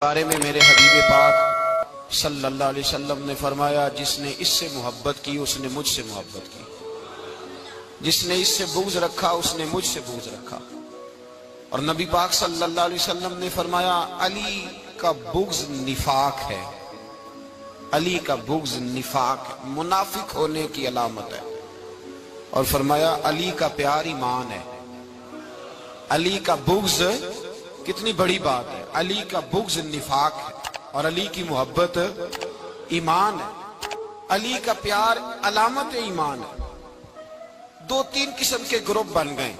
بارے میں میرے حبیب پاک صلی اللہ علیہ وسلم نے فرمایا، جس نے اس سے محبت کی اس نے مجھ سے محبت کی، جس نے اس سے بغض رکھا اس نے مجھ سے بغض رکھا۔ اور نبی پاک صلی اللہ علیہ وسلم نے فرمایا، علی کا بغض نفاق ہے، علی کا بغض نفاق ہے، منافق ہونے کی علامت ہے۔ اور فرمایا علی کا پیار ایمان ہے۔ علی کا بغض کتنی بڑی بات ہے، علی کا بغض نفاق ہے اور علی کی محبت ایمان ہے، علی کا پیار علامت ایمان ہے۔ دو تین قسم کے گروپ بن گئے۔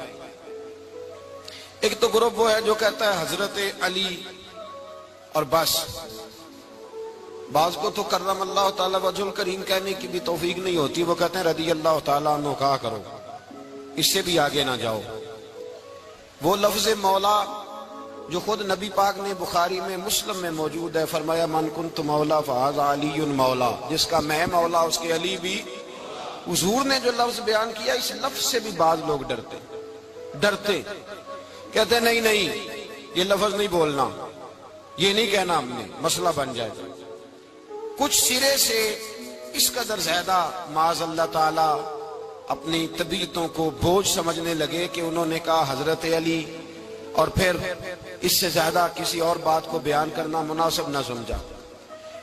ایک تو گروپ وہ ہے جو کہتا ہے حضرت علی اور بس، بعض کو تو کرم اللہ تعالیٰ وجہ الکریم کہنے کی بھی توفیق نہیں ہوتی، وہ کہتے ہیں رضی اللہ تعالیٰ عنہ کہا کرو، اس سے بھی آگے نہ جاؤ۔ وہ لفظ مولا جو خود نبی پاک نے بخاری میں مسلم میں موجود ہے، فرمایا من کنت مولا فہذا علی مولا، جس کا میں مولا اس کے علی بھی۔ حضور نے جو لفظ بیان کیا اس لفظ سے بھی بعض لوگ ڈرتے کہتے ہیں نہیں یہ لفظ نہیں بولنا، یہ نہیں کہنا، ہم نے مسئلہ بن جائے۔ کچھ سرے سے اس قدر زیادہ معاذ اللہ تعالی اپنی طبیعتوں کو بوجھ سمجھنے لگے کہ انہوں نے کہا حضرت علی، اور پھر اس سے زیادہ کسی اور بات کو بیان کرنا مناسب نہ سمجھا۔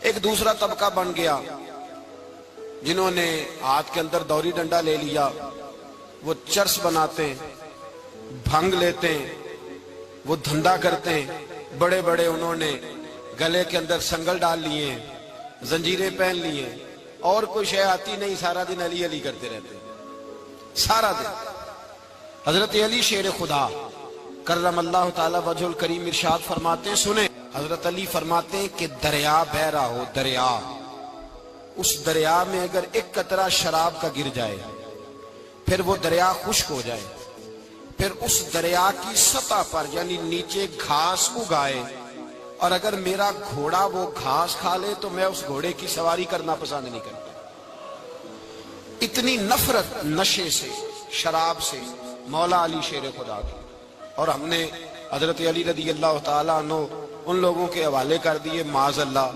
ایک دوسرا طبقہ بن گیا جنہوں نے ہاتھ کے اندر دوری ڈنڈا لے لیا، وہ چرس بناتے ہیں، بھنگ لیتے ہیں، وہ دھندا کرتے ہیں، بڑے بڑے انہوں نے گلے کے اندر سنگل ڈال لیے ہیں، زنجیریں پہن لیے ہیں، اور کوئی شے آتی نہیں، سارا دن علی علی کرتے رہتے ہیں سارا دن۔ حضرت علی شیر خدا کرم اللہ تعالی وجہ الکریم ارشاد فرماتے ہیں، سنیں، حضرت علی فرماتے ہیں کہ دریا بہ رہا ہو، دریا، اس دریا میں اگر ایک قطرہ شراب کا گر جائے، پھر وہ دریا خشک ہو جائے، پھر اس دریا کی سطح پر یعنی نیچے گھاس اگائے، اور اگر میرا گھوڑا وہ گھاس کھا لے تو میں اس گھوڑے کی سواری کرنا پسند نہیں کرتا۔ اتنی نفرت نشے سے، شراب سے مولا علی شیر خدا کی۔ اور ہم نے حضرت علی رضی اللہ تعالیٰ عنہ ان لوگوں کے حوالے کر دیے معاذ اللہ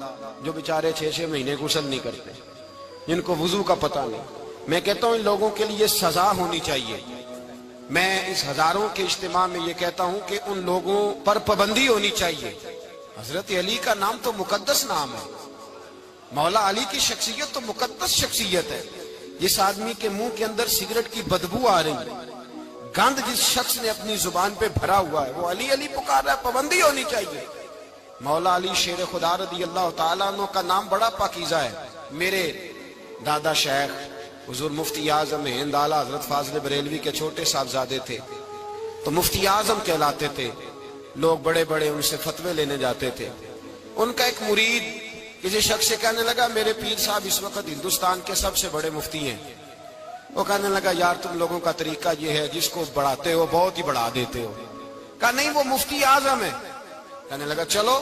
جو بیچارے 6 مہینے غسل نہیں کرتے، جن کو وضو کا پتہ نہیں۔ میں کہتا ہوں ان لوگوں کے لیے سزا ہونی چاہیے۔ میں اس ہزاروں کے اجتماع میں یہ کہتا ہوں کہ ان لوگوں پر پابندی ہونی چاہیے۔ حضرت علی کا نام تو مقدس نام ہے، مولا علی کی شخصیت تو مقدس شخصیت ہے۔ جس آدمی کے منہ کے اندر سگریٹ کی بدبو آ رہی ہے، گند جس شخص نے اپنی زبان پہ بھرا ہوا ہے، وہ علی علی پکار رہا ہے، پابندی ہونی چاہیے۔ مولا علی شیر خدا رضی اللہ تعالیٰ عنہ کا نام بڑا پاکیزہ ہے۔ میرے دادا شیخ حضور مفتی اعظم ہند اعلیٰ حضرت فاضل بریلوی کے چھوٹے صاحبزادے تھے، تو مفتی اعظم کہلاتے تھے، لوگ بڑے بڑے ان سے فتوے لینے جاتے تھے۔ ان کا ایک مرید کسی شخص سے کہنے لگا میرے پیر صاحب اس وقت ہندوستان کے سب سے بڑے مفتی ہیں۔ وہ کہنے لگا یار تم لوگوں کا طریقہ یہ ہے، جس کو بڑھاتے ہو بہت ہی بڑھا دیتے ہو۔ کہا نہیں وہ مفتی اعظم ہے۔ کہنے لگا چلو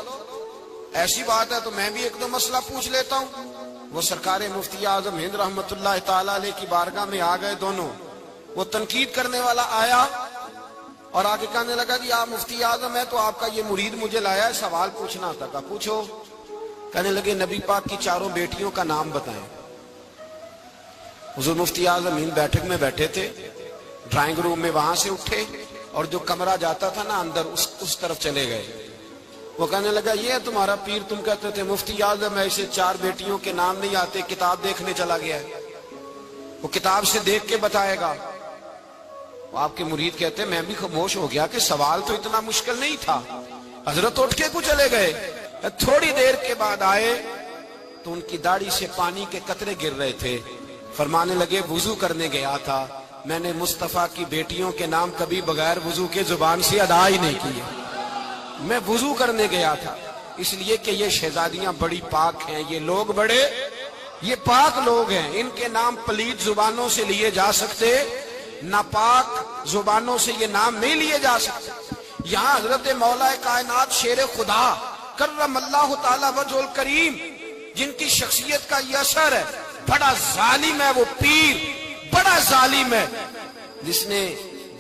ایسی بات ہے تو میں بھی ایک دو مسئلہ پوچھ لیتا ہوں۔ وہ سرکار مفتی اعظم ہند رحمت اللہ تعالیٰ علیہ کی بارگاہ میں آ گئے دونوں۔ وہ تنقید کرنے والا آیا اور آگے کہنے لگا جی آپ مفتی اعظم ہے تو آپ کا یہ مرید مجھے لایا ہے، سوال پوچھنا تھا۔ کہا پوچھو۔ کہنے لگے نبی پاک کی 4 بیٹیوں کا نام بتائیں۔ حضور مفتی اعظم ہند بیٹھک میں بیٹھے تھے، ڈرائنگ روم میں، وہاں سے اٹھے اور جو کمرہ جاتا تھا نا اندر اس طرف چلے گئے۔ وہ کہنے لگا یہ تمہارا پیر، تم کہتے تھے مفتی اعظم ہے، اسے 4 بیٹیوں کے نام نہیں آتے، کتاب دیکھنے چلا گیا ہے، وہ کتاب سے دیکھ کے بتائے گا۔ آپ کے مرید کہتے میں بھی خاموش ہو گیا کہ سوال تو اتنا مشکل نہیں تھا۔ حضرت اٹھ کے کو چلے گئے، تھوڑی دیر کے بعد آئے تو ان کی داڑھی سے پانی کے قطرے گر رہے تھے۔ فرمانے لگے وضو کرنے گیا تھا، میں نے مصطفیٰ کی بیٹیوں کے نام کبھی بغیر وضو کے زبان سے ادا ہی نہیں کیے، میں وضو کرنے گیا تھا۔ اس لیے کہ یہ شہزادیاں بڑی پاک ہیں، یہ لوگ بڑے یہ پاک لوگ ہیں، ان کے نام پلیت زبانوں سے لیے جا سکتے، ناپاک زبانوں سے یہ نام نہیں لیے جا سکتے۔ یہاں حضرت مولا کائنات شیر خدا کرم اللہ تعالی وجہ الکریم جن کی شخصیت کا یہ اثر ہے، بڑا ظالم ہے وہ پیر، بڑا ظالم ہے جس نے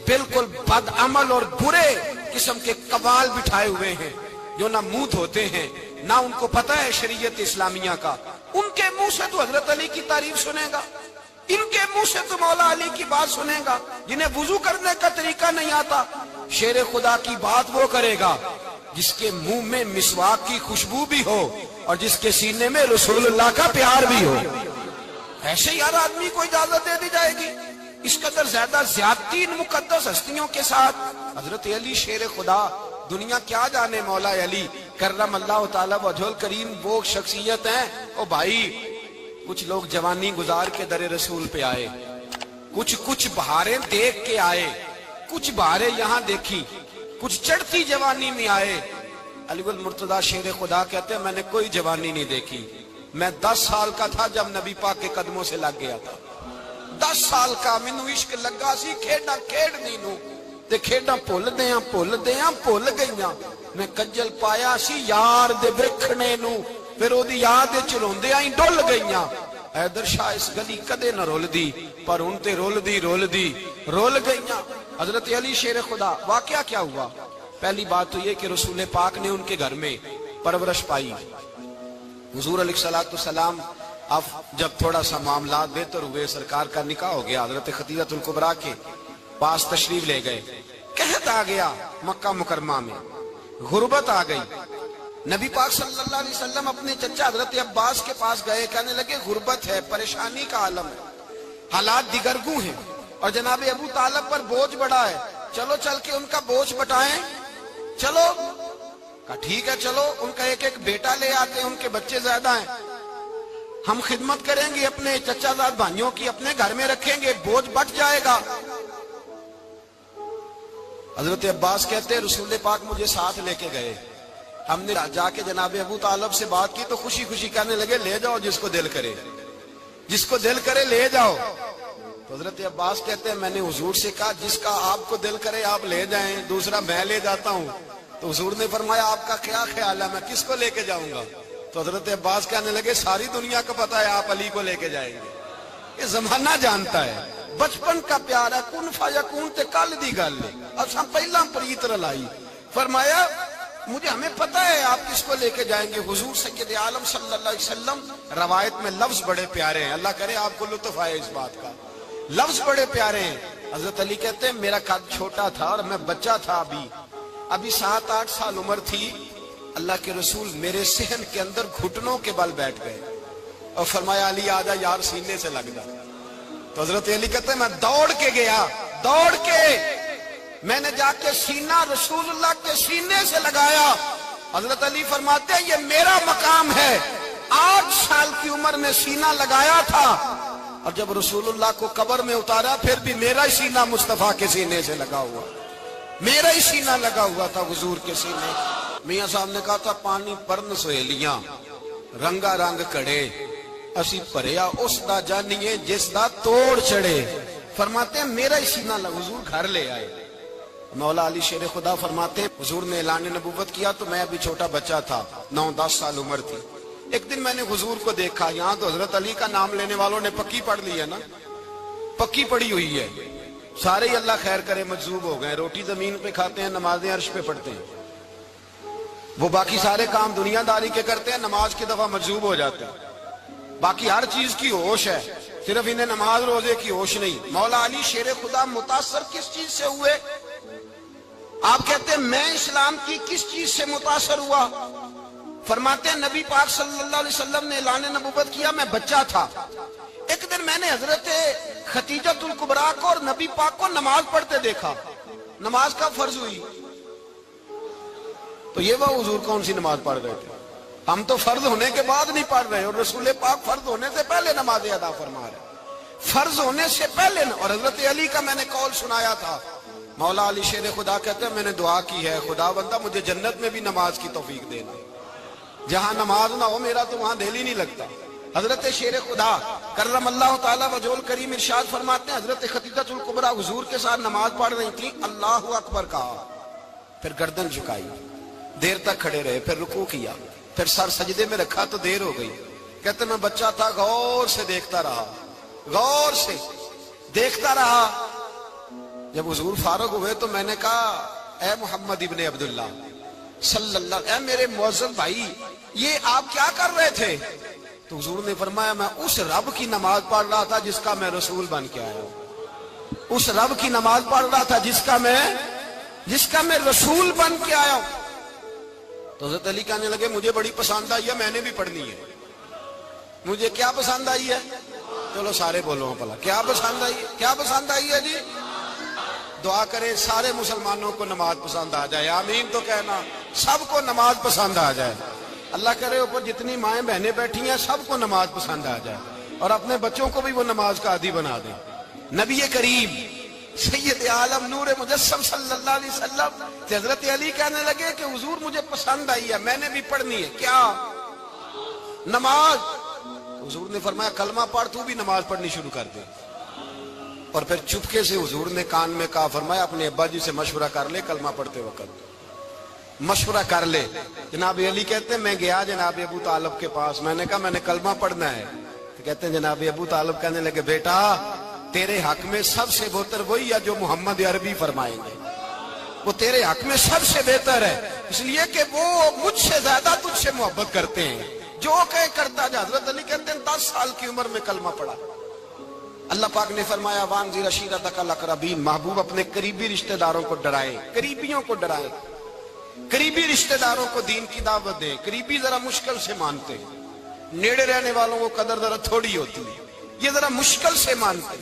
بالکل بد عمل اور برے قسم کے قوال بٹھائے ہوئے ہیں، جو نہ منہ دھوتے ہیں نہ ان کو پتہ ہے شریعت اسلامیہ کا، ان کے منہ سے تو حضرت علی کی تعریف سنے گا، ان کے منہ سے تو مولا علی کی بات سنے گا، جنہیں وضو کرنے کا طریقہ نہیں آتا۔ شیر خدا کی بات وہ کرے گا جس کے منہ میں مسواک کی خوشبو بھی ہو اور جس کے سینے میں رسول اللہ کا پیار بھی ہو۔ ایسے ہی ہر آدمی کو اجازت دے دی جائے گی؟ اس قدر زیادہ زیادتی ان مقدس ہستیوں کے ساتھ۔ حضرت علی شیر خدا، دنیا کیا جانے مولا علی کرم اللہ تعالی وجہ الکریم، وہ شخصیت ہیں۔ او بھائی، کچھ لوگ جوانی گزار کے در رسول پہ آئے، کچھ بہاریں دیکھ کے آئے، کچھ بہاریں یہاں دیکھی، کچھ چڑھتی جوانی میں آئے۔ علی المرتضیٰ شیر خدا کہتے ہیں میں نے کوئی جوانی نہیں دیکھی، میں 10 سال کا تھا جب نبی پاک کے قدموں سے لگ گیا تھا۔ 10 سال کا مینوں عشق لگا سی، کھیڈاں کھیڈنی نو تے کھیڈاں بھول گئیاں، میں کجل پایا سی یار دے ویکھنے نو، پھر او دی یاد وچ روندیاں ہی ڈل گئیاں۔ حیدر شاہ اس گلی کدے نہ رول دی، پر ان تے رول گئیاں۔ حضرت علی شیر خدا، واقعہ کیا ہوا؟ پہلی بات تو یہ کہ رسول پاک نے ان کے گھر میں پرورش پائی۔ حضور علیہ السلام اب جب تھوڑا سا معاملات بہتر ہوئے، سرکار کا نکاح ہو گیا، حضرت خدیجہ الکبریٰ کے پاس تشریف لے گئے۔ قحط آ گیا مکہ مکرمہ میں، غربت آ گئی۔ نبی پاک صلی اللہ علیہ وسلم اپنے چچا حضرت عباس کے پاس گئے، کہنے لگے غربت ہے، پریشانی کا عالم ہے، حالات دیگرگوں ہیں، اور جناب ابو طالب پر بوجھ بڑا ہے، چلو چل کے ان کا بوجھ بٹائیں۔ چلو، کہا ٹھیک ہے، چلو ان کا ایک بیٹا لے آتے ہیں، ان کے بچے زیادہ ہیں، ہم خدمت کریں گے اپنے چچا زاد بھائیوں کی، اپنے گھر میں رکھیں گے، بوجھ بٹ جائے گا۔ حضرت عباس کہتے ہیں رسول پاک مجھے ساتھ لے کے گئے، ہم نے جا کے جناب ابو طالب سے بات کی تو خوشی خوشی کہنے لگے لے جاؤ جس کو دل کرے لے جاؤ۔ تو حضرت عباس کہتے ہیں میں نے حضور سے کہا جس کا آپ کو دل کرے آپ لے جائیں، دوسرا میں لے جاتا ہوں۔ تو حضور نے فرمایا آپ کا کیا خیال ہے، میں کس کو لے کے جاؤں گا؟ تو حضرت عباس کہنے لگے ساری دنیا کو پتا ہے آپ علی کو لے کے جائیں گے، یہ زمانہ جانتا ہے، بچپن کا پیار ہے، کن فیکون تے کل دی گل ہے، اور ہم پہلا پریت رلائی۔ فرمایا ہمیں پتہ ہے آپ کس کو لے کے جائیں گے، حضور سید عالم صلی اللہ علیہ وسلم۔ روایت میں لفظ بڑے پیارے ہیں، اللہ کرے آپ کو لطف آئے اس بات کا، لفظ بڑے پیارے ہیں۔ حضرت علی کہتے ہیں میرا قد چھوٹا تھا اور میں بچہ تھا، ابھی 7-8 سال عمر تھی، اللہ کے رسول میرے صحن کے اندر گھٹنوں کے بل بیٹھ گئے اور فرمایا علی آجا یار سینے سے لگ جا۔ تو حضرت علی کہتے ہیں میں دوڑ کے گیا، میں نے جا کے سینہ رسول اللہ کے سینے سے لگایا۔ حضرت علی فرماتے ہیں یہ میرا مقام ہے، 8 سال کی عمر میں سینہ لگایا تھا، اور جب رسول اللہ کو قبر میں اتارا پھر بھی میرا ہی سینہ مصطفیٰ کے سینے سے لگا ہوا، میرا ہی سینہ لگا ہوا تھا حضور کے سینے۔ میاں صاحب نے کہا تھا پانی پرن سہیلیاں رنگا رنگ کڑے، اسی پریا اس دا جانیے جس دا توڑ چڑھے۔ فرماتے ہیں میرا ہی سینہ لگا، حضور گھر لے آئے۔ مولا علی شیر خدا فرماتے ہیں حضور نے اعلان نبوت کیا تو میں ابھی چھوٹا بچہ تھا، 9-10 سال عمر تھی۔ ایک دن میں نے حضور کو دیکھا، یہاں تو حضرت علی کا نام لینے والوں نے پکی پڑھ لی ہے نا، پکی پڑھی ہوئی ہے، سارے ہی اللہ خیر کرے مجذوب ہو گئے، روٹی زمین پہ کھاتے ہیں، نمازیں عرش پہ پڑھتے ہیں، وہ باقی سارے کام دنیا داری کے کرتے ہیں، نماز کی دفعہ مجذوب ہو جاتے ہیں، باقی ہر چیز کی ہوش ہے، صرف انہیں نماز روزے کی ہوش نہیں۔ مولا علی شیر خدا متاثر کس چیز سے ہوئے؟ آپ کہتے ہیں میں اسلام کی کس چیز سے متاثر ہوا؟ فرماتے ہیں نبی پاک صلی اللہ علیہ وسلم نے اعلان نبوت کیا، میں بچہ تھا، ایک دن میں نے حضرت خدیجہ الکبریٰ کو اور نبی پاک کو نماز پڑھتے دیکھا، نماز کا فرض ہوئی تو یہ وہ حضور کون سی نماز پڑھ رہے تھے؟ ہم تو فرض ہونے کے بعد نہیں پڑھ رہے، اور رسول پاک فرض ہونے سے پہلے نماز ادا فرما رہے، فرض ہونے سے پہلے۔ اور حضرت علی کا میں نے قول سنایا تھا، مولا علی شیر خدا کہتے ہیں میں نے دعا کی ہے خدا بندہ مجھے جنت میں بھی نماز کی توفیق دینا، جہاں نماز نہ ہو میرا تو وہاں دل ہی نہیں لگتا۔ حضرت شیر خدا کرم اللہ تعالیٰ وجہ الکریم ارشاد فرماتے ہیں حضرت خدیجہ الکبریٰ حضور کے ساتھ نماز پڑھ رہی تھی، اللہ اکبر کہا، پھر گردن جھکائی، دیر تک کھڑے رہے، پھر رکوع کیا، پھر سر سجدے میں رکھا تو دیر ہو گئی۔ کہتے میں بچہ تھا، غور سے دیکھتا رہا، غور سے دیکھتا رہا۔ جب حضور فارغ ہوئے تو میں نے کہا اے محمد ابن عبداللہ صلی اللہ، اے میرے معزز بھائی یہ آپ کیا کر رہے تھے؟ تو حضور نے فرمایا میں اس رب کی نماز پڑھ رہا تھا جس کا میں رسول بن کے آیا ہوں، اس رب کی نماز پڑھ رہا تھا جس کا میں رسول بن کے آیا ہوں۔ تو حضرت علی کہنے لگے مجھے بڑی پسند آئی ہے، میں نے بھی پڑھنی ہے۔ مجھے کیا پسند آئی ہے؟ چلو سارے بولو پلا، کیا پسند آئی ہے؟ کیا پسند آئی ہے جی؟ دعا کرے سارے مسلمانوں کو نماز پسند آ جائے، آمین تو کہنا، سب کو نماز پسند آ جائے۔ اللہ کرے اوپر جتنی مائیں بہنیں بیٹھی ہیں سب کو نماز پسند آ جائے، اور اپنے بچوں کو بھی وہ نماز کا عادی بنا دیں۔ نبی کریم سید عالم نور مجسم صلی اللہ علیہ وسلم حضرت علی کہنے لگے کہ حضور مجھے پسند آئی ہے، میں نے بھی پڑھنی ہے۔ کیا؟ نماز۔ حضور نے فرمایا کلمہ پڑھ، تو بھی نماز پڑھنی شروع کر دے۔ اور پھر چپکے سے حضور نے کان میں کہا، فرمایا اپنے ابا جی سے مشورہ کر لے کلمہ پڑھتے وقت، مشورہ کر لے۔ جناب علی کہتے ہیں میں گیا جناب ابو طالب کے پاس، میں نے کہا میں نے کلمہ پڑھنا ہے۔ تو کہتے ہیں جناب ابو طالب کہنے لگے بیٹا تیرے حق میں سب سے بہتر وہی ہے جو محمد عربی فرمائیں گے، وہ تیرے حق میں سب سے بہتر ہے، اس لیے کہ وہ مجھ سے زیادہ تجھ سے محبت کرتے ہیں، جو کہے کرتا جا۔ حضرت علی کہتے ہیں 10 سال کی عمر میں کلمہ پڑھا۔ اللہ پاک نے فرمایا وانذر عشیرتک الاقربین، محبوب اپنے قریبی رشتہ داروں کو ڈرائے، قریبیوں کو ڈرائے، قریبی رشتہ داروں کو دین کی دعوت دے۔ قریبی ذرا مشکل سے مانتے، نیڑے رہنے والوں کو قدر ذرا تھوڑی ہوتی ہے، یہ ذرا مشکل سے مانتے۔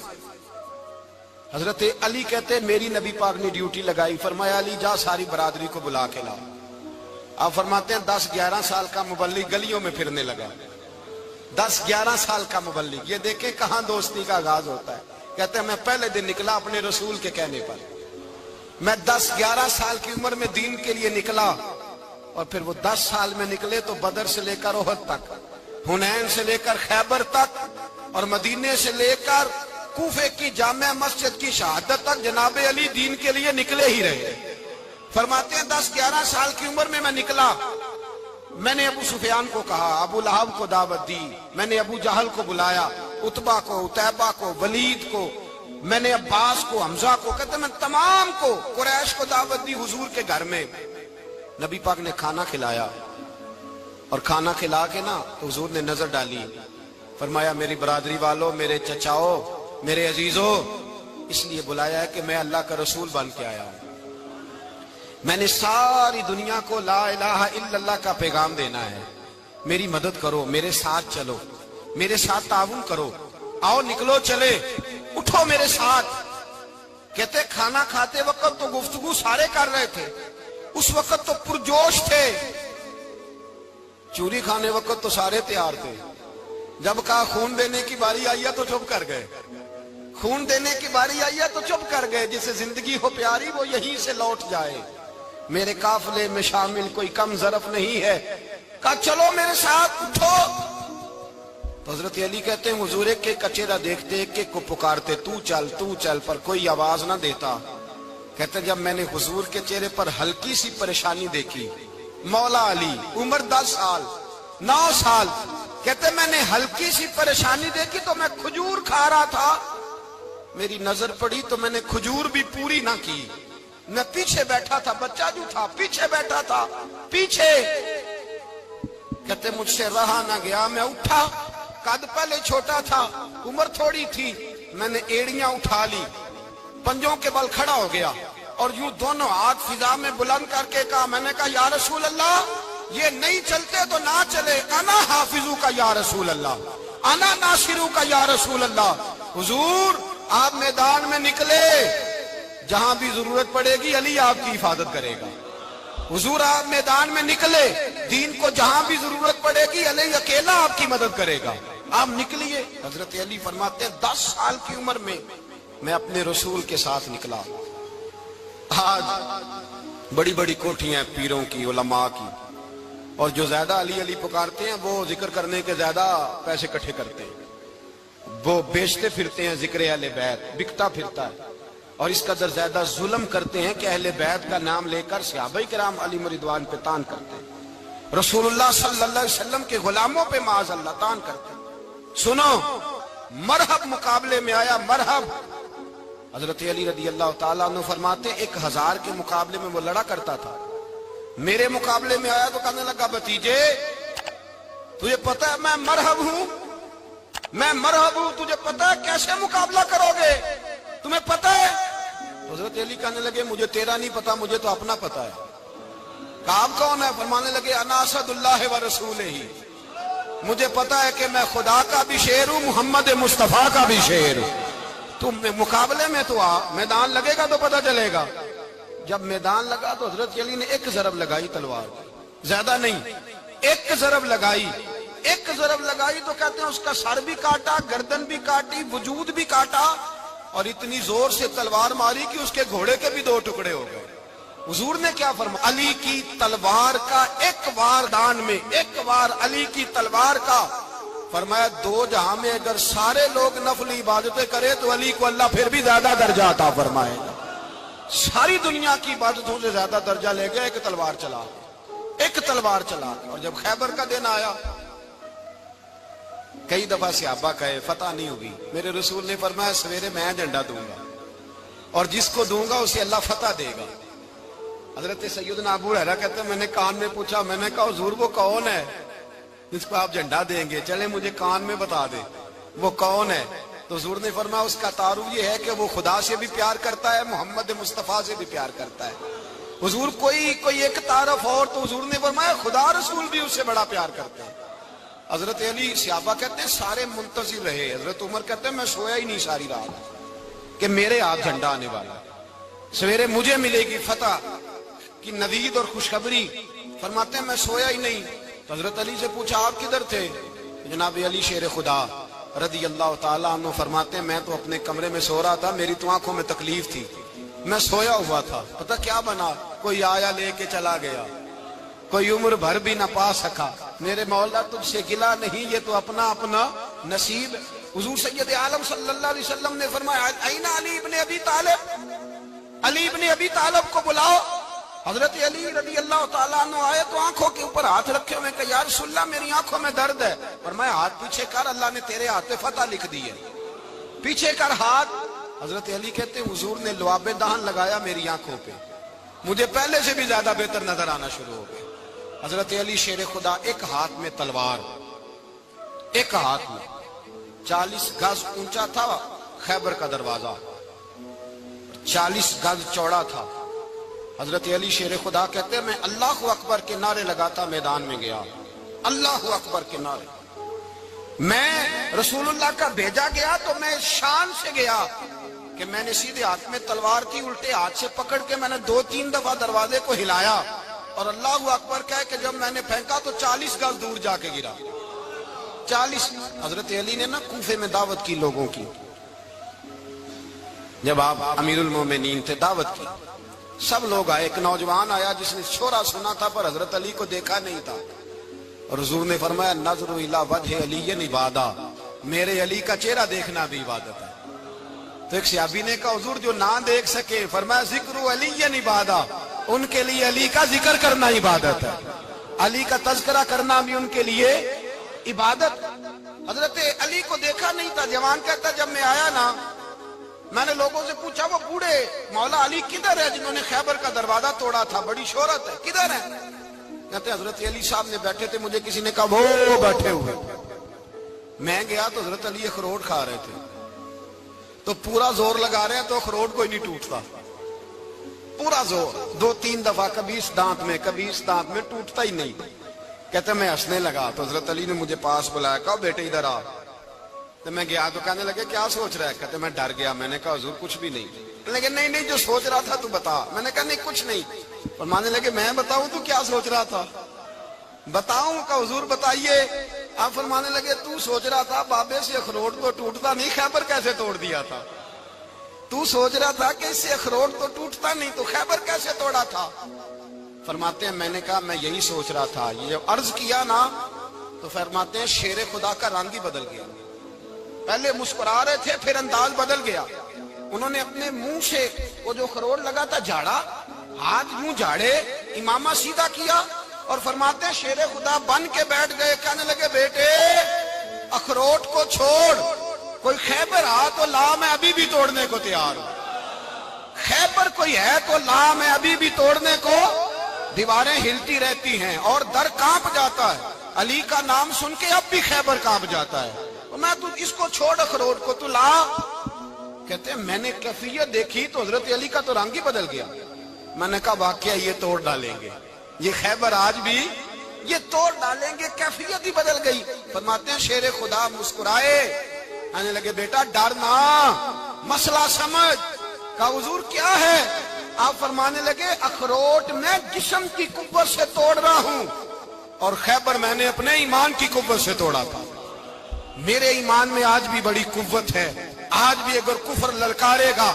حضرت علی کہتے ہیں میری نبی پاک نے ڈیوٹی لگائی، فرمایا علی جا ساری برادری کو بلا کے لا۔ آپ فرماتے ہیں 10-11 سال کا مبلغ گلیوں میں پھرنے لگا، 10-11 سال کا مبلغ۔ یہ دیکھیں کہاں دوستی کا آغاز ہوتا ہے۔ کہتے ہیں میں پہلے دن نکلا اپنے رسول کے کہنے پر، میں 10-11 سال کی عمر میں دین کے لیے نکلا، اور پھر وہ 10 سال میں نکلے تو بدر سے لے کر احد تک، حنین سے لے کر خیبر تک، اور مدینے سے لے کر کوفے کی جامع مسجد کی شہادت تک جناب علی دین کے لیے نکلے ہی رہے۔ فرماتے ہیں 10-11 سال کی عمر میں نکلا، میں نے ابو سفیان کو کہا، ابو لہب کو دعوت دی، میں نے ابو جہل کو بلایا، عتبہ کو، عتیبہ کو، ولید کو، میں نے عباس کو، حمزہ کو، کہتے ہیں میں تمام کو، قریش کو دعوت دی حضور کے گھر میں۔ نبی پاک نے کھانا کھلایا، اور کھانا کھلا کے نا تو حضور نے نظر ڈالی، فرمایا میری برادری والوں، میرے چچاؤ، میرے عزیزوں، اس لیے بلایا ہے کہ میں اللہ کا رسول بن کے آیا ہوں، میں نے ساری دنیا کو لا الہ الا اللہ کا پیغام دینا ہے، میری مدد کرو، میرے ساتھ چلو، میرے ساتھ تعاون کرو، آؤ نکلو چلے، اٹھو میرے ساتھ۔ کہتے کھانا کھاتے وقت تو گفتگو سارے کر رہے تھے، اس وقت تو پرجوش تھے، چوری کھانے وقت تو سارے تیار تھے، جب کہا خون دینے کی باری آئی ہے تو چپ کر گئے، خون دینے کی باری آئی ہے تو چپ کر گئے، جسے زندگی ہو پیاری وہ یہیں سے لوٹ جائے، میرے قافلے میں شامل کوئی کم ظرف نہیں ہے، کہا چلو میرے ساتھ اٹھو۔ تو حضرت علی کہتے ہیں حضور ایک ایک کا چہرہ دیکھتے، ایک ایک کو پکارتے تو چل، پر کوئی آواز نہ دیتا۔ کہتے جب میں نے حضور کے چہرے پر ہلکی سی پریشانی دیکھی، مولا علی عمر 10 سال 9 سال، کہتے میں نے ہلکی سی پریشانی دیکھی تو میں کھجور کھا رہا تھا، میری نظر پڑی تو میں نے کھجور بھی پوری نہ کی، میں پیچھے بیٹھا تھا، بچہ جو تھا پیچھے بیٹھا تھا، پیچھے۔ کہتے مجھ سے رہا نہ گیا، میں اٹھا، قد پہلے چھوٹا تھا، عمر تھوڑی تھی، میں نے ایڑیاں اٹھا لی، پنجوں کے بل کھڑا ہو گیا، اور یوں دونوں ہاتھ فضا میں بلند کر کے کہا، میں نے کہا یا رسول اللہ یہ نہیں چلتے تو نہ چلے، انا حافظو کا یا رسول اللہ، انا ناصرو کا یا رسول اللہ۔ حضور آپ میدان میں نکلے، جہاں بھی ضرورت پڑے گی علی آپ کی حفاظت کرے گا۔ حضور آپ میدان میں نکلے، دین کو جہاں بھی ضرورت پڑے گی علی اکیلا آپ کی مدد کرے گا، آپ نکلیے۔ حضرت علی فرماتے ہیں 10 سال کی عمر میں اپنے رسول کے ساتھ نکلا۔ آج بڑی بڑی کوٹھیاں پیروں کی، علماء کی، اور جو زیادہ علی علی پکارتے ہیں وہ ذکر کرنے کے زیادہ پیسے اکٹھے کرتے ہیں، وہ بیچتے پھرتے ہیں ذکر اہل بیت، بکتا پھرتا ہے، اور اس قدر زیادہ ظلم کرتے ہیں کہ اہل بیت کا نام لے کر صحابہ کرام علی رضوان پہ تان کرتے ہیں، رسول اللہ صلی اللہ علیہ وسلم کے غلاموں پہ معاذ اللہ تان کرتے ہیں۔ سنو، مرحب مقابلے میں آیا، مرحب۔ حضرت علی رضی اللہ تعالیٰ عنہ فرماتے 1000 کے مقابلے میں وہ لڑا کرتا تھا، میرے مقابلے میں آیا تو کہنے لگا بھتیجے تجھے پتا ہے میں مرحب ہوں، میں مرحب ہوں، تجھے پتا ہے کیسے مقابلہ کرو گے، تمہیں پتا ہے؟ حضرت علی کہنے لگے مجھے تیرا نہیں پتا، مجھے تو اپنا پتا ہے۔ کہا آپ کون ہے؟ فرمانے لگے انا اسد اللہ و رسولہ ہی، مجھے پتا ہے کہ میں خدا کا بھی شیر ہوں، محمد مصطفیٰ کا بھی شیر ہوں۔ تم مقابلے میں تو آ، میدان لگے گا تو پتا چلے گا۔ جب میدان لگا تو حضرت علی نے ایک ضرب لگائی تلوار، زیادہ نہیں، ایک ضرب لگائی، ایک ضرب لگائی تو کہتے ہیں اس کا سر بھی کاٹا، گردن بھی کاٹی، وجود بھی کاٹا، اور اتنی زور سے تلوار ماری کہ اس کے گھوڑے کے بھی 2 ٹکڑے ہو گئے۔ حضور نے کیا فرمایا؟ علی کی تلوار کا ایک وار دان میں، ایک وار علی کی تلوار کا، فرمایا 2 جہاں میں اگر سارے لوگ نفل عبادتیں کرے تو علی کو اللہ پھر بھی زیادہ درجہ عطا فرمائے گا۔ ساری دنیا کی عبادتوں سے زیادہ درجہ لے گیا ایک تلوار چلا کے، ایک تلوار چلا کے۔ اور جب خیبر کا دن آیا، کئی دفعہ صحابہ کہے فتح نہیں ہوگی، میرے رسول نے فرمایا سویرے میں جھنڈا دوں گا اور جس کو دوں گا اسے اللہ فتح دے گا۔ حضرت سیدنا ابو ہریرہ کہتے ہیں میں نے کان میں پوچھا، میں نے کہا حضور وہ کون ہے جس کو آپ جھنڈا دیں گے؟ چلے مجھے کان میں بتا دے وہ کون ہے۔ تو حضور نے فرمایا اس کا تعارف یہ ہے کہ وہ خدا سے بھی پیار کرتا ہے، محمد مصطفیٰ سے بھی پیار کرتا ہے۔ حضور کوئی ایک تعارف اور، تو حضور نے فرمایا خدا رسول بھی اس سے بڑا پیار کرتے ہیں۔ حضرت علی، صحابہ کہتے ہیں سارے منتظر رہے، حضرت عمر کہتے ہیں میں سویا ہی نہیں ساری رات کہ میرے ہاتھ جھنڈا آنے والا، سویرے مجھے ملے گی فتح کی نوید اور خوشخبری۔ فرماتے ہیں میں سویا ہی نہیں۔ تو حضرت علی سے پوچھا آپ کدھر تھے؟ جناب علی شیر خدا رضی اللہ تعالیٰ عنہ فرماتے ہیں میں تو اپنے کمرے میں سو رہا تھا، میری تو آنکھوں میں تکلیف تھی، میں سویا ہوا تھا، پتہ کیا بنا؟ کوئی آیا لے کے چلا گیا، کوئی عمر بھر بھی نہ پا سکا۔ میرے مولا تجھ سے گلا نہیں، یہ تو اپنا اپنا نصیب۔ حضور سید عالم صلی اللہ علیہ وسلم نے فرمایا این علی ابن ابی طالب، علی ابن ابی طالب کو بلاؤ۔ حضرت علی رضی اللہ تعالیٰ عنہ آئے تو آنکھوں کے اوپر ہاتھ رکھے ہوئے کہ یا رسول اللہ میری آنکھوں میں درد ہے۔ فرمایا ہاتھ پیچھے کر، اللہ نے تیرے ہاتھ پہ فتح لکھ دی ہے، پیچھے کر ہاتھ۔ حضرت علی کہتے ہیں حضور نے لعاب دہن لگایا میری آنکھوں پہ، مجھے پہلے سے بھی زیادہ بہتر نظر آنا شروع ہو گیا۔ حضرت علی شیر خدا، ایک ہاتھ میں تلوار، ایک ہاتھ میں 40 گز اونچا تھا خیبر کا دروازہ، 40 گز چوڑا تھا۔ حضرت علی شیر خدا کہتے ہیں میں اللہ اکبر کے نعرے لگاتا میدان میں گیا، اللہ اکبر کے نعرے۔ میں رسول اللہ کا بھیجا گیا تو میں شان سے گیا کہ میں نے سیدھے ہاتھ میں تلوار تھی، الٹے ہاتھ سے پکڑ کے میں نے 2-3 دفعہ دروازے کو ہلایا اور اللہ اکبر کہہ کہ جب میں نے پھینکا تو 40 گز دور جا کے گرا، 40۔ حضرت علی نے نا کوفے میں دعوت کی لوگوں کی، جب آپ امیر المومنین تھے، دعوت کی، سب لوگ آئے۔ ایک نوجوان آیا جس نے شورا سنا تھا پر حضرت علی کو دیکھا نہیں تھا، اور حضور نے فرمایا نظر الی وجہ علی عبادہ، میرے علی کا چہرہ دیکھنا بھی عبادت ہے۔ تو ایک صحابی نے کہا حضور جو نہ دیکھ سکے، فرمایا ذکر علی عبادہ، ان کے لیے علی کا ذکر کرنا عبادت ہے، علی کا تذکرہ کرنا بھی ان کے لیے عبادت۔ حضرت علی کو دیکھا نہیں تھا۔ جوان کہتا جب میں آیا نا، میں نے لوگوں سے پوچھا وہ بوڑھے مولا علی کدھر ہے جنہوں نے خیبر کا دروازہ توڑا تھا، بڑی شہرت ہے، کدھر ہے؟ کہتے حضرت علی صاحب نے بیٹھے تھے، مجھے کسی نے کہا وہ بیٹھے ہوئے۔ میں گیا تو حضرت علی اخروٹ کھا رہے تھے، تو پورا زور لگا رہے ہیں تو اخروٹ کوئی نہیں ٹوٹتا، پورا زور 2-3 دفعہ، کبھی اس دانت میں کبھی اس دانت میں، ٹوٹتا ہی نہیں۔ کہتے میں ہنسنے لگا تو حضرت علی نے مجھے پاس بلایا، کہا بیٹے ادھر آ۔ تو میں گیا تو کہنے لگے کیا سوچ رہا ہے؟ کہتے میں ڈر گیا۔ میں نے کہا حضور کچھ بھی نہیں۔ لیکن نہیں جو سوچ رہا تھا تو بتا۔ میں نے کہا نہیں کچھ نہیں۔ فرمانے لگے میں بتاؤں تو کیا سوچ رہا تھا؟ بتاؤں؟ کہ حضور بتائیے۔ آپ فرمانے لگے تو سوچ رہا تھا بابے سے اخروٹ تو ٹوٹتا نہیں، خیبر کیسے توڑ دیا تھا؟ تو سوچ رہا تھا کہ اس سے اخروٹ تو ٹوٹتا نہیں تو خیبر کیسے توڑا تھا؟ فرماتے ہیں میں نے کہا میں یہی سوچ رہا تھا۔ یہ عرض کیا نا تو فرماتے ہیں شیر خدا کا رنگ ہی بدل گیا، پہلے مسکرا رہے تھے پھر انداز بدل گیا۔ انہوں نے اپنے منہ سے وہ جو خروٹ لگا تھا جھاڑا، ہاتھ منہ جھاڑے، امامہ سیدھا کیا اور فرماتے ہیں شیر خدا بن کے بیٹھ گئے۔ کہنے لگے بیٹے اخروٹ کو چھوڑ، کوئی خیبر آ تو لا، میں ابھی بھی توڑنے کو تیار ہوں۔ خیبر کوئی ہے تو لا، میں ابھی بھی توڑنے کو۔ دیواریں ہلتی رہتی ہیں اور در کانپ جاتا ہے، علی کا نام سن کے اب بھی خیبر کانپ جاتا ہے. میں تو اس کو چھوڑ اخروٹ کو تو لا. کہتے ہیں میں نے کیفیت دیکھی تو حضرت علی کا تو رنگ ہی بدل گیا. میں نے کہا واقعہ یہ توڑ ڈالیں گے, یہ خیبر آج بھی یہ توڑ ڈالیں گے, کیفیت ہی بدل گئی. فرماتے ہیں شیر خدا مسکرائے, آنے لگے بیٹا ڈرنا, مسئلہ سمجھ. کہا حضور کیا ہے؟ آپ فرمانے لگے اخروٹ میں جسم کی قوت سے توڑ رہا ہوں اور خیبر میں نے اپنے ایمان کی قوت سے توڑا تھا. میرے ایمان میں آج بھی بڑی قوت ہے. آج بھی اگر کفر للکارے گا,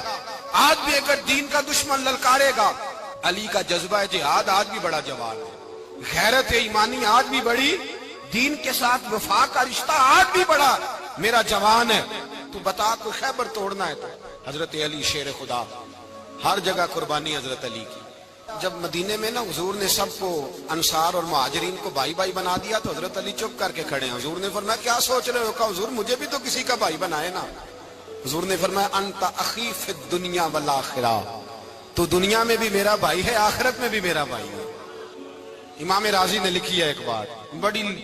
آج بھی اگر دین کا دشمن للکارے گا, علی کا جذبہ جہاد آج بھی بڑا جوان ہے. غیرت ایمانی آج بھی بڑی, دین کے ساتھ وفا کا رشتہ آج بھی بڑا میرا جوان ہے. تو بتا کوئی خیبر توڑنا ہے تو حضرت علی شیر خدا, ہر جگہ قربانی حضرت علی کی. جب مدینے میں نا حضور نے سب کو انصار اور مہاجرین کو بھائی بھائی بنا دیا تو حضرت علی چپ کر کے کھڑے ہیں. حضور نے فرمایا کیا سوچ رہے ہو؟ کہا حضور مجھے بھی تو کسی کا بھائی بنائے نا. حضور نے فرمایا انت اخی فی الدنیا والآخرہ, تو دنیا میں بھی میرا بھائی ہے, آخرت میں بھی میرا بھائی ہے. امام راضی نے لکھی ہے ایک بات,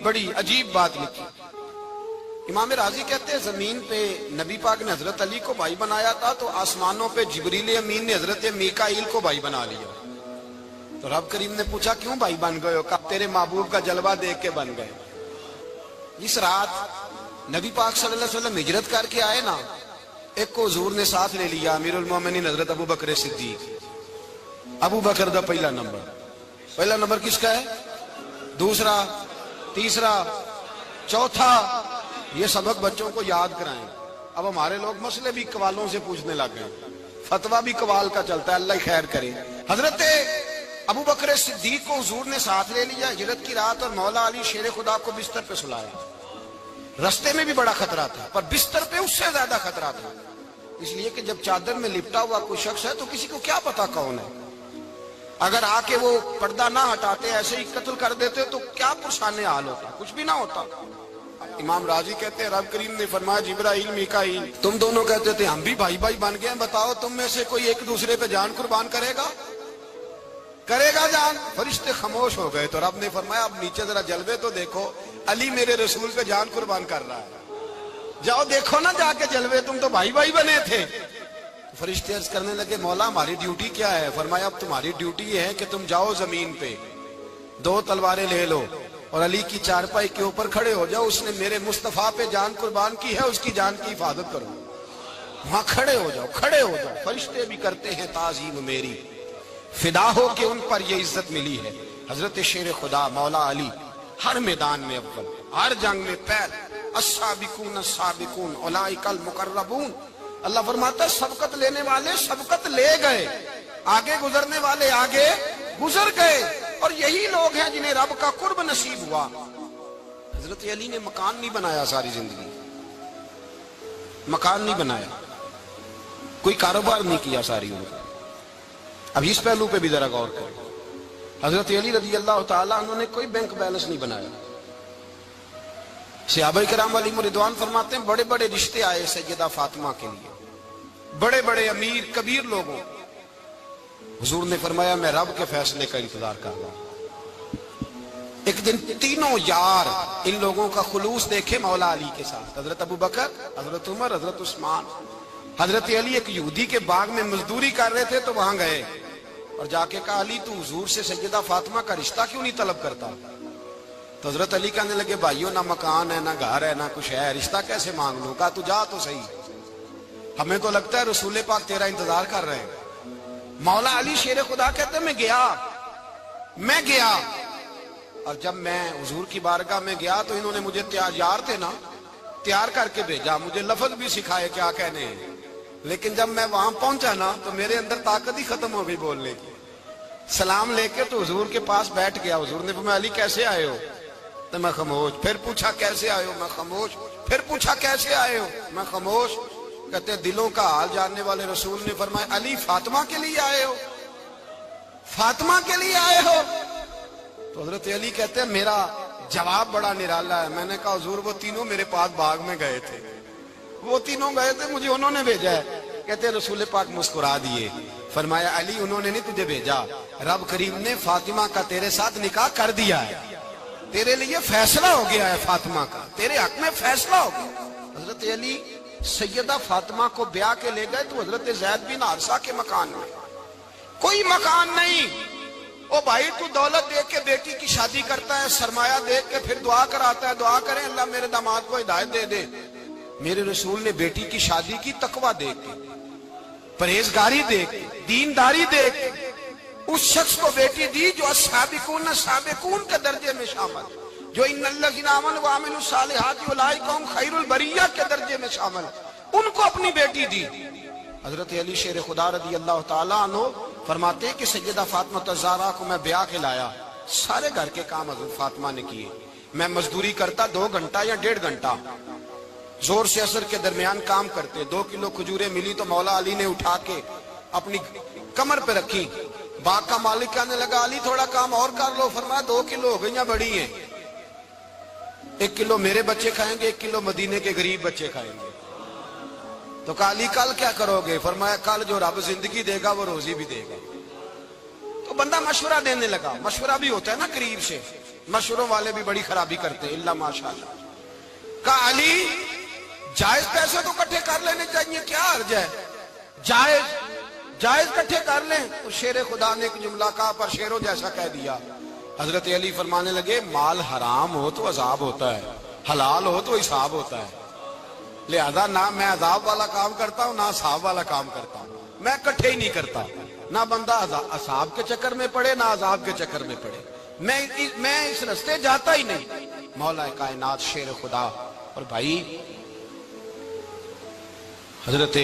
بڑی عجیب بات لکھی. امام راضی کہتے ہیں زمین پہ نبی پاک نے حضرت علی کو بھائی بنایا تھا تو آسمانوں پہ جبریل امین نے حضرت میکائیل کو بھائی بنا لیا. تو رب کریم نے پوچھا کیوں بھائی بن گئے ہو؟ کہا تیرے محبوب کا جلوہ دیکھ کے بن گئے. اس رات نبی پاک صلی اللہ علیہ وسلم ہجرت کر کے آئے نا, ایک کو حضور نے ساتھ لے لیا, امیر المومنین حضرت ابو بکر صدیق. ابو بکر دا پہلا نمبر کس کا ہے؟ دوسرا, تیسرا, چوتھا. یہ سبق بچوں کو یاد کرائیں. اب ہمارے لوگ مسئلے بھی قوالوں سے پوچھنے لگ گئے, فتویٰ بھی قوال کا چلتا ہے, اللہ خیر کرے. حضرت ابو بکر صدیق کو حضور نے ساتھ لے لیا ہجرت کی رات, اور مولا علی شیر خدا کو بستر پہ سلایا. رستے میں بھی بڑا خطرہ تھا پر بستر پہ اس سے زیادہ خطرہ تھا, اس لیے کہ جب چادر میں لپٹا ہوا کوئی شخص ہے تو کسی کو کیا پتا کون ہے. اگر آ کے وہ پردہ نہ ہٹاتے, ایسے ہی قتل کر دیتے تو کیا پرسان حال ہوتا, کچھ بھی نہ ہوتا. امام راضی کہتے ہیں رب کریم نے فرمایا جبرائیل میکائیل تم دونوں کہتے تھے ہم بھی بھائی بھائی بن گئے ہیں, بتاؤ تم میں سے کوئی ایک دوسرے پہ جان قربان کرے گا جان؟ فرشتے خاموش ہو گئے. تو رب نے فرمایا اب نیچے ذرا جلوے تو دیکھو, علی میرے رسول پہ جان قربان کر رہا ہے, جاؤ دیکھو نا جا کے جلوے, تم تو بھائی بھائی بنے تھے. فرشتے عرض کرنے لگے مولا ہماری ڈیوٹی کیا ہے؟ فرمایا اب تمہاری ڈیوٹی یہ ہے کہ تم جاؤ زمین پہ 2 تلواریں لے لو اور علی کی چارپائی کے اوپر کھڑے ہو جاؤ, اس نے میرے مصطفیٰ پہ جان قربان کی ہے, اس کی جان کی حفاظت کرو. وہاں کھڑے ہو جاؤ. فرشتے بھی کرتے ہیں تعظیم میری, فدا ہو کہ ان پر یہ عزت ملی ہے. حضرت شیر خدا مولا علی ہر میدان میں اول, ہر جنگ میں پہل. السابقون السابقون اولئک المقربون. اللہ فرماتا ہے سبقت لینے والے سبقت لے گئے, آگے گزرنے والے آگے گزر گئے, اور یہی لوگ ہیں جنہیں رب کا قرب نصیب ہوا. حضرت علی نے مکان نہیں بنایا, ساری زندگی مکان نہیں بنایا, کوئی کاروبار نہیں کیا ساری عمر. اب اس پہلو پہ بھی ذرا غور کریں. حضرت علی رضی اللہ تعالیٰ انہوں نے کوئی بینک بیلنس نہیں بنایا. صحابہ کرام علیہم رضوان فرماتے ہیں بڑے بڑے رشتے آئے سیدہ فاطمہ کے لیے, بڑے بڑے امیر کبیر لوگوں. حضور نے فرمایا میں رب کے فیصلے کا انتظار کر رہا ہوں. ایک دن تینوں یار ان لوگوں کا خلوص دیکھے مولا علی کے ساتھ, حضرت ابو بکر, حضرت عمر, حضرت عثمان. حضرت علی ایک یہودی کے باغ میں مزدوری کر رہے تھے تو وہاں گئے اور جا کے کہا علی تو حضور سے سیدہ فاطمہ کا رشتہ کیوں نہیں طلب کرتا؟ تو حضرت علی کہنے لگے بھائیو نہ مکان ہے, نہ گھر ہے, نہ کچھ ہے, رشتہ کیسے مانگ لوں؟ کہا تو جا تو صحیح, ہمیں تو لگتا ہے رسول پاک تیرا انتظار کر رہے ہیں. مولا علی شیر خدا کہتے ہیں میں گیا اور جب میں حضور کی بارگاہ میں گیا تو انہوں نے مجھے یار تھے نا, تیار کر کے بھیجا, مجھے لفظ بھی سکھائے کیا کہنے ہیں. لیکن جب میں وہاں پہنچا نا تو میرے اندر طاقت ہی ختم ہو گئی بولنے کی. سلام لے کے تو حضور کے پاس بیٹھ گیا. حضور نے فرمایا علی کیسے آئے ہو؟ تو میں خاموش. پھر پوچھا کیسے آئے ہو؟ میں خاموش. پھر پوچھا کیسے آئے ہو؟ میں خاموش. کہتے دلوں کا حال جاننے والے رسول نے فرمایا علی فاطمہ کے لیے آئے ہو؟ فاطمہ کے لیے آئے ہو؟ تو حضرت علی کہتے ہیں میرا جواب بڑا نرالا ہے. میں نے کہا حضور وہ تینوں میرے پاس باغ میں گئے تھے, وہ تینوں گئے تھے, مجھے انہوں نے بھیجا ہے. کہتے ہیں رسول پاک مسکرا دیے, فرمایا علی انہوں نے نہیں تجھے بھیجا, رب کریم نے فاطمہ کا تیرے ساتھ نکاح کر دیا ہے. تیرے لیے فیصلہ ہو گیا ہے فاطمہ کا، تیرے حق میں فیصلہ ہو گیا۔ حضرت علی سیدہ فاطمہ کو بیاہ کے لے گئے تو حضرت زید بن حارثہ کے مکان میں، کوئی مکان نہیں۔ او بھائی تو دولت دیکھ کے بیٹی کی شادی کرتا ہے، سرمایہ دیکھ کے پھر دعا کراتا ہے، دعا کریں اللہ میرے داماد کو ہدایت دے دے۔ میرے رسول نے بیٹی کی شادی کی تقوی دیکھ کے، پرہیزگاری دیکھ کے، دینداری دیکھ کے، اس شخص کو بیٹی دی جو السابقون سابقون کے درجے میں شامل، جو ان الذین آمنوا وعملوا الصالحات اولئک هم خیر البریہ کے درجے میں شامل، ان کو اپنی بیٹی دی۔ حضرت علی شیر خدا رضی اللہ تعالیٰ عنہ فرماتے ہیں کہ سیدہ فاطمہ الزہرا کو میں بیاہ کے لایا، سارے گھر کے کام حضرت فاطمہ نے کیے، میں مزدوری کرتا 2 گھنٹہ یا 1.5 گھنٹہ، زور سے عصر کے درمیان کام کرتے، 2 کلو کھجوریں ملی تو مولا علی نے اٹھا کے اپنی کمر پہ رکھی، باغ کا مالک کہنے لگا علی تھوڑا کام اور کر لو، فرمایا 2 کلو ہو گئیاں بڑی ہیں، 1 کلو میرے بچے کھائیں گے، 1 کلو مدینے کے غریب بچے کھائیں گے۔ تو کہا علی کل کیا کرو گے؟ فرمایا کل جو رب زندگی دے گا وہ روزی بھی دے گا۔ تو بندہ مشورہ دینے لگا، مشورہ بھی ہوتا ہے نا قریب سے، مشوروں والے بھی بڑی خرابی کرتے ہیں اللہ ماشاءاللہ۔ کہا علی جائز پیسے تو کٹھے کر لینے چاہیے، کیا حرج ہے، جائز کٹھے کر لیں۔ تو شیر خدا نے ایک جملہ کہا پر شیروں جیسا کہہ دیا۔ حضرت علی فرمانے لگے مال حرام ہو تو عذاب ہوتا ہے، حلال ہو تو حساب ہوتا ہے، لہذا نہ میں عذاب والا کام کرتا ہوں نہ حساب والا کام کرتا ہوں، میں کٹھے ہی نہیں کرتا، نہ بندہ حساب کے چکر میں پڑے نہ عذاب کے چکر میں پڑے، میں اس رستے جاتا ہی نہیں۔ مولا کائنات شیر خدا۔ اور بھائی حضرت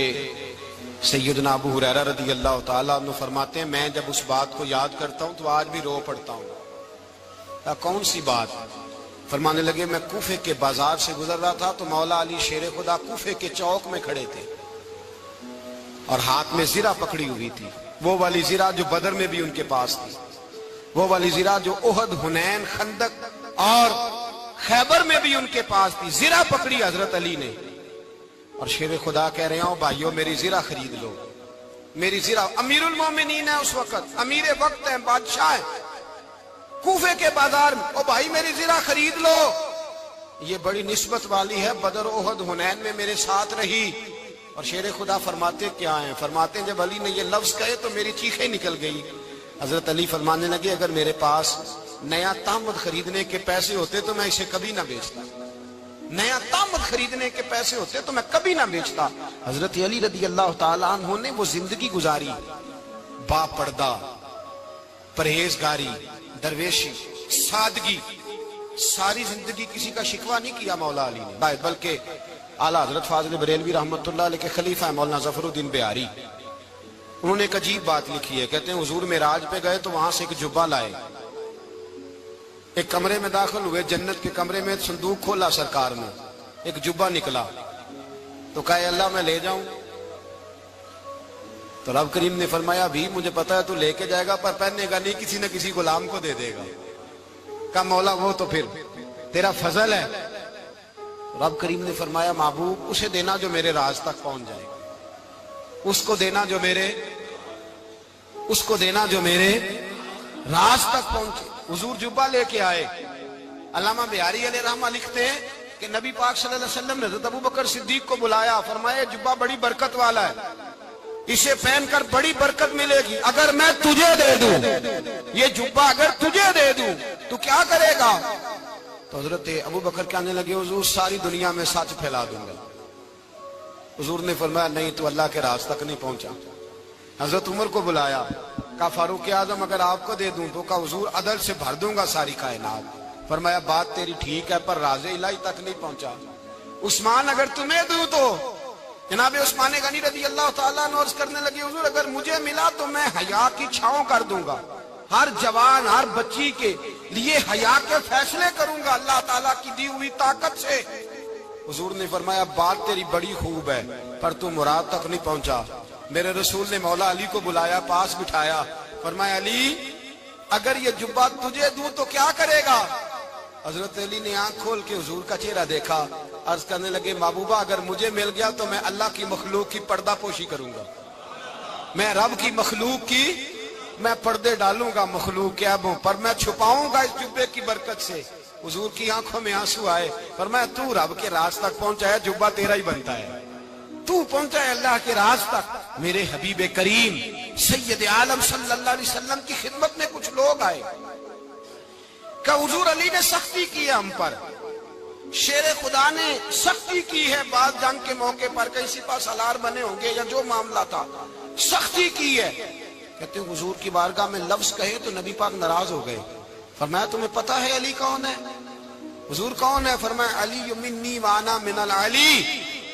سیدنا ابو ہریرہ رضی اللہ تعالیٰ عنہ فرماتے ہیں میں جب اس بات کو یاد کرتا ہوں تو آج بھی رو پڑتا ہوں۔ کون سی بات؟ فرمانے لگے میں کوفے کے بازار سے گزر رہا تھا تو مولا علی شیر خدا کوفے کے چوک میں کھڑے تھے اور ہاتھ میں زرہ پکڑی ہوئی تھی، وہ والی زرہ جو بدر میں بھی ان کے پاس تھی، وہ والی زرہ جو احد، حنین، خندق اور خیبر میں بھی ان کے پاس تھی، زرہ پکڑی حضرت علی نے اور شیر خدا کہہ رہے ہوں بھائیو میری زرہ خرید لو، میری زرہ۔ امیر المومنین ہے اس وقت، امیر وقت ہے، بادشاہ ہے، کوفے کے بازار میں، او بھائی میری زرہ خرید لو، یہ بڑی نسبت والی ہے، بدر، احد، حنین میں میرے ساتھ رہی۔ اور شیر خدا فرماتے کیا ہیں؟ فرماتے ہیں جب علی نے یہ لفظ کہے تو میری چیخیں نکل گئی۔ حضرت علی فرمانے لگے اگر میرے پاس نیا تامد خریدنے کے پیسے ہوتے تو میں اسے کبھی نہ بیچتا، نیا تامد خریدنے کے پیسے ہوتے تو میں کبھی نہ بیچتا۔ حضرت علی رضی اللہ تعالیٰ عنہ نے وہ زندگی گزاری، با پردہ، پرہیزگاری، درویشی، سادگی، ساری زندگی کسی کا شکوہ نہیں کیا مولا علی نے، بلکہ اعلیٰ حضرت فاضل بریلوی رحمۃ اللہ علیہ کے خلیفہ مولانا ظفر الدین بہاری، انہوں نے ایک عجیب بات لکھی ہے، کہتے ہیں حضور معراج پہ گئے تو وہاں سے ایک جبہ لائے، ایک کمرے میں داخل ہوئے، جنت کے کمرے میں صندوق کھولا سرکار نے، ایک جبہ نکلا تو کہا اللہ میں لے جاؤں؟ تو رب کریم نے فرمایا بھی مجھے پتا ہے تو لے کے جائے گا پر پہننے گا نہیں، کسی نہ کسی غلام کو دے دے گا۔ کہا مولا وہ تو پھر تیرا فضل ہے۔ رب کریم نے فرمایا محبوب اسے دینا جو میرے راز تک پہنچ جائے گا، اس کو دینا جو میرے راز تک پہنچے۔ حضور جبہ لے کے آئے۔ علامہ بہاری علیہ رحمہ لکھتے ہیں کہ نبی پاک صلی اللہ علیہ وسلم نے حضرت ابوبکر صدیق کو بلایا، فرمایا جبہ بڑی برکت والا ہے، اسے پہن کر بڑی برکت ملے گی، اگر میں تجھے دے دوں یہ جبہ، اگر تجھے دے دوں تو کیا کرے گا؟ تو حضرت ابوبکر کہنے لگے حضور ساری دنیا میں سچ پھیلا دوں گا۔ حضور نے فرمایا نہیں تو اللہ کے راز تک نہیں پہنچا۔ حضرت عمر کو بلایا، کہا فاروق اعظم اگر آپ کو دے دوں تو کہا حضور عدل سے بھر دوں گا ساری کائنات۔ فرمایا بات تیری ٹھیک ہے پر راز الہی تک نہیں پہنچا۔ عثمان اگر تمہیں دوں تو جناب عثمان غنی رضی اللہ تعالیٰ عنہ عرض کرنے لگے حضور اگر مجھے ملا تو میں حیا کی چھاؤں کر دوں گا، ہر جوان ہر بچی کے لیے حیا کے فیصلے کروں گا اللہ تعالیٰ کی دی ہوئی طاقت سے۔ حضور نے فرمایا بات تیری بڑی خوب ہے پر تو مراد تک نہیں پہنچا۔ میرے رسول نے مولا علی کو بلایا، پاس بٹھایا، فرمایا علی اگر یہ جبہ تجھے دوں تو کیا کرے گا؟ حضرت علی نے آنکھ کھول کے حضور کا چہرہ دیکھا، عرض کرنے لگے محبوبہ اگر مجھے مل گیا تو میں اللہ کی مخلوق کی پردہ پوشی کروں گا، میں رب کی مخلوق کی میں پردے ڈالوں گا، مخلوق کے عیبوں پر میں چھپاؤں گا اس جبے کی برکت سے۔ حضور کی آنکھوں میں آنسو آئے، فرمایا تو رب کے راز تک پہنچا ہے، جبہ تیرا ہی بنتا ہے، تو پہنچا ہے اللہ کے راز تک۔ میرے حبیب کریم سید عالم صلی اللہ علیہ وسلم کی خدمت میں کچھ لوگ آئے کہ حضور علی نے سختی کی ہے ہم پر، شیر خدا نے سختی کی ہے، بعد جنگ کے موقع پر کہیں سپہ سالار بنے ہوں گے یا جو معاملہ تھا، سختی کی ہے۔ کہتے ہیں حضور کی بارگاہ میں لفظ کہے تو نبی پاک ناراض ہو گئے۔ فرمایا تمہیں پتا ہے علی کون ہے؟ حضور کون ہے؟ فرمایا علی منی وانا من العلی،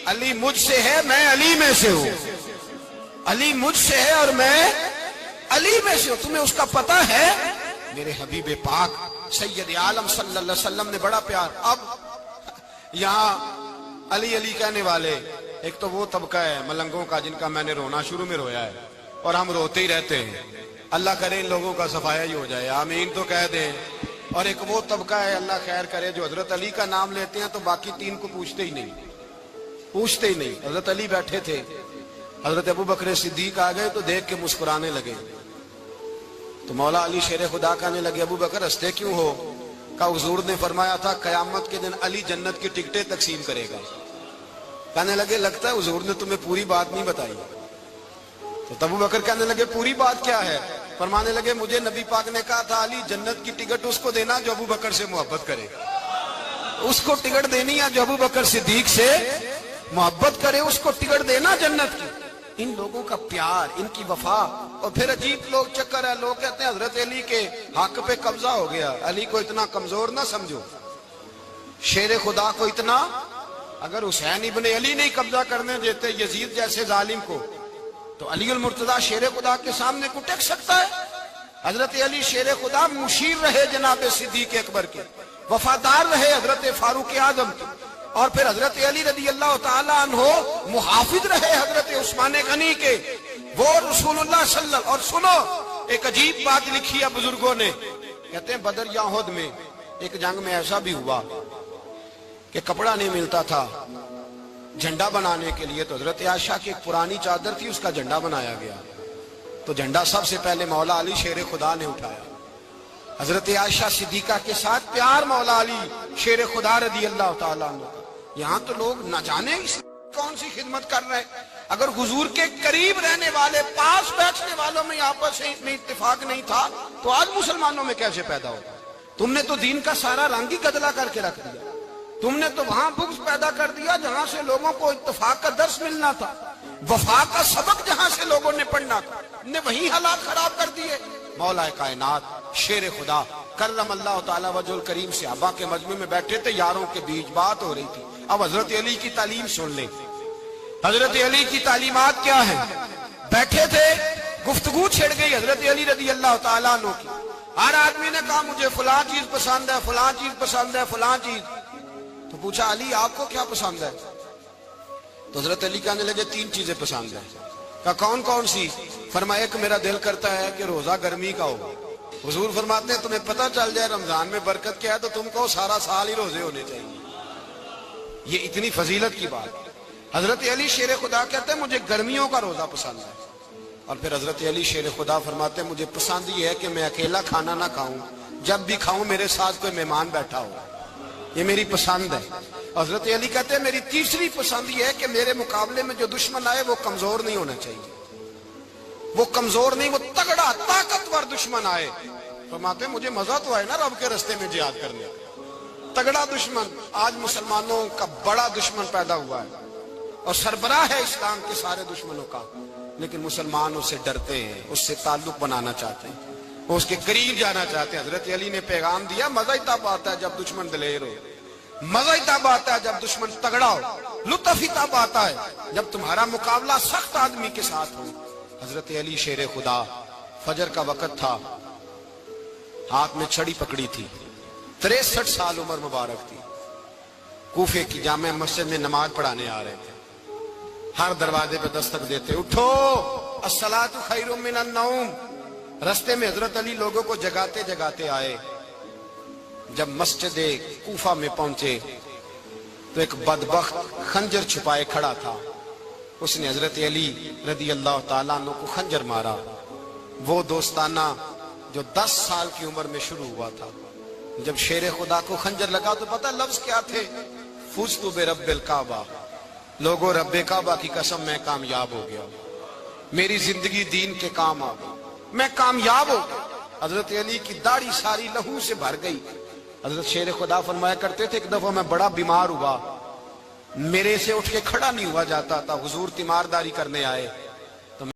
علی مجھ سے ہے، میں علی میں سے ہوں، علی مجھ سے ہے اور میں علی میں سے ہوں، تمہیں اس کا پتہ ہے؟ میرے حبیب پاک سید عالم صلی اللہ علیہ وسلم نے بڑا پیار۔ اب یہاں علی علی کہنے والے ایک تو وہ طبقہ ہے ملنگوں کا جن کا میں نے رونا شروع میں رویا ہے اور ہم روتے ہی رہتے ہیں، اللہ کرے ان لوگوں کا صفایا ہی ہو جائے، آمین تو کہہ دیں۔ اور ایک وہ طبقہ ہے اللہ خیر کرے جو حضرت علی کا نام لیتے ہیں تو باقی تین کو پوچھتے ہی نہیں، پوچھتے ہی نہیں۔ حضرت علی بیٹھے تھے، حضرت ابو بکر صدیق آ گئے تو دیکھ کے مسکرانے لگے، تو مولا علی شیر خدا کہنے لگے ابو بکر ہنستے کیوں ہو؟ کہ حضور نے فرمایا تھا قیامت کے دن علی جنت کی ٹکٹیں تقسیم کرے گا۔ کہنے لگے لگتا ہے حضور نے تمہیں پوری بات نہیں بتائی۔ تو ابو بکر کہنے لگے پوری بات کیا ہے؟ فرمانے لگے مجھے نبی پاک نے کہا تھا علی جنت کی ٹکٹ اس کو دینا جو ابو بکر سے محبت کرے، اس کو ٹکٹ دینی ہے جو ابو بکر صدیق سے محبت کرے، اس کو ٹکٹ دینا جنت کی۔ ان لوگوں کا پیار، ان کی وفا۔ اور پھر عجیب لوگ چکر ہے، لوگ کہتے ہیں حضرت علی کے حق پہ قبضہ ہو گیا، علی کو اتنا کمزور نہ سمجھو، شیر خدا کو اتنا، اگر حسین ابن علی نہیں قبضہ کرنے دیتے یزید جیسے ظالم کو تو علی المرتضیٰ شیر خدا کے سامنے کو ٹک سکتا ہے؟ حضرت علی شیر خدا مشیر رہے جناب صدیق اکبر کے، وفادار رہے حضرت فاروق اعظم کے، اور پھر حضرت علی رضی اللہ تعالیٰ عنہ محافظ رہے حضرت عثمان غنی کے، وہ رسول اللہ صلی اللہ۔ اور سنو ایک عجیب بات لکھی ہے بزرگوں نے، کہتے ہیں بدر یا احد میں ایک جنگ میں ایسا بھی ہوا کہ کپڑا نہیں ملتا تھا جھنڈا بنانے کے لیے، تو حضرت عائشہ کی ایک پرانی چادر تھی، اس کا جھنڈا بنایا گیا، تو جھنڈا سب سے پہلے مولا علی شیر خدا نے اٹھایا۔ حضرت عائشہ صدیقہ کے ساتھ پیار مولا علی شیر خدا رضی اللہ تعالیٰ عنہ۔ یہاں تو لوگ نہ جانے کون سی خدمت کر رہے ہیں، اگر حضور کے قریب رہنے والے پاس بیٹھنے والوں میں آپس میں اتفاق نہیں تھا تو آج مسلمانوں میں کیسے پیدا ہوگا؟ تم نے تو دین کا سارا رنگ ہی گدلا کر کے رکھ دیا، تم نے تو وہاں بغض پیدا کر دیا جہاں سے لوگوں کو اتفاق کا درس ملنا تھا، وفا کا سبق جہاں سے لوگوں نے پڑھنا تھا، نے وہی حالات خراب کر دیے۔ مولا کائنات شیر خدا کرم اللہ تعالیٰ وجہ الکریم صحابہ کے مجمع میں بیٹھے تھے، یاروں کے بیچ بات ہو رہی تھی۔ اب حضرت علی کی تعلیم سن لیں، حضرت علی کی تعلیمات کیا ہیں؟ بیٹھے تھے، گفتگو چھڑ گئی حضرت علی رضی اللہ تعالیٰ عنہ کی، ہر آدمی نے کہا مجھے فلاں چیز پسند ہے، فلاں چیز پسند ہے، فلاں چیز۔ تو پوچھا علی آپ کو کیا پسند ہے؟ تو حضرت علی کہنے لگے تین چیزیں پسند ہیں۔ کہا کون کون سی؟ فرمایا ایک میرا دل کرتا ہے کہ روزہ گرمی کا ہو، حضور فرماتے ہیں تمہیں پتہ چل جائے رمضان میں برکت کیا ہے تو تم کو سارا سال ہی روزے ہونے چاہیے، یہ اتنی فضیلت کی بات۔ حضرت علی شیر خدا کہتے ہیں مجھے گرمیوں کا روزہ پسند ہے، اور پھر حضرت علی شیر خدا فرماتے ہیں مجھے پسند یہ ہے کہ میں اکیلا کھانا نہ کھاؤں، جب بھی کھاؤں میرے ساتھ کوئی مہمان بیٹھا ہو، یہ میری پسند ہے۔ حضرت علی کہتے ہیں میری تیسری پسند یہ ہے کہ میرے مقابلے میں جو دشمن آئے وہ کمزور نہیں ہونا چاہیے، وہ کمزور نہیں، وہ تگڑا طاقتور دشمن آئے۔ فرماتے ہیں مجھے مزہ تو آئے نا رب کے رستے میں جہاد کرنے کا، تگڑا دشمن۔ آج مسلمانوں کا بڑا دشمن پیدا ہوا ہے اور سربراہ ہے اسلام کے سارے دشمنوں کا، لیکن مسلمان اس سے ڈرتے ہیں، اس سے تعلق بنانا چاہتے ہیں، وہ اس کے قریب جانا چاہتے ہیں۔ حضرت علی نے پیغام دیا مزہ ہی تب آتا ہے جب دشمن دلیر ہو، مزہ ہی تب آتا ہے جب دشمن تگڑا ہو، لطف ہی تب آتا ہے جب تمہارا مقابلہ سخت آدمی کے ساتھ ہو۔ حضرت علی شیر خدا، فجر کا وقت تھا، ہاتھ میں چھڑی پکڑی تھی، 63 سال عمر مبارک تھی، کوفے کی جامع مسجد میں نماز پڑھانے آ رہے تھے، ہر دروازے پہ دستک دیتے اٹھو الصلاۃ خیر من النوم۔ رستے میں حضرت علی لوگوں کو جگاتے جگاتے آئے، جب مسجد کوفہ میں پہنچے تو ایک بدبخت خنجر چھپائے کھڑا تھا، اس نے حضرت علی رضی اللہ تعالیٰ عنہ کو خنجر مارا۔ وہ دوستانہ جو 10 سال کی عمر میں شروع ہوا تھا، جب شیر خدا کو خنجر لگا تو پتہ لفظ کیا تھے؟ فزت برب الکعبہ، لوگوں رب کعبہ کی قسم میں کامیاب ہو گیا، میری زندگی دین کے کام آ گئی، میں کامیاب ہو گیا۔ حضرت علی کی داڑھی ساری لہو سے بھر گئی۔ حضرت شیر خدا فرمایا کرتے تھے ایک دفعہ میں بڑا بیمار ہوا، میرے سے اٹھ کے کھڑا نہیں ہوا جاتا تھا، حضور تیمارداری کرنے آئے،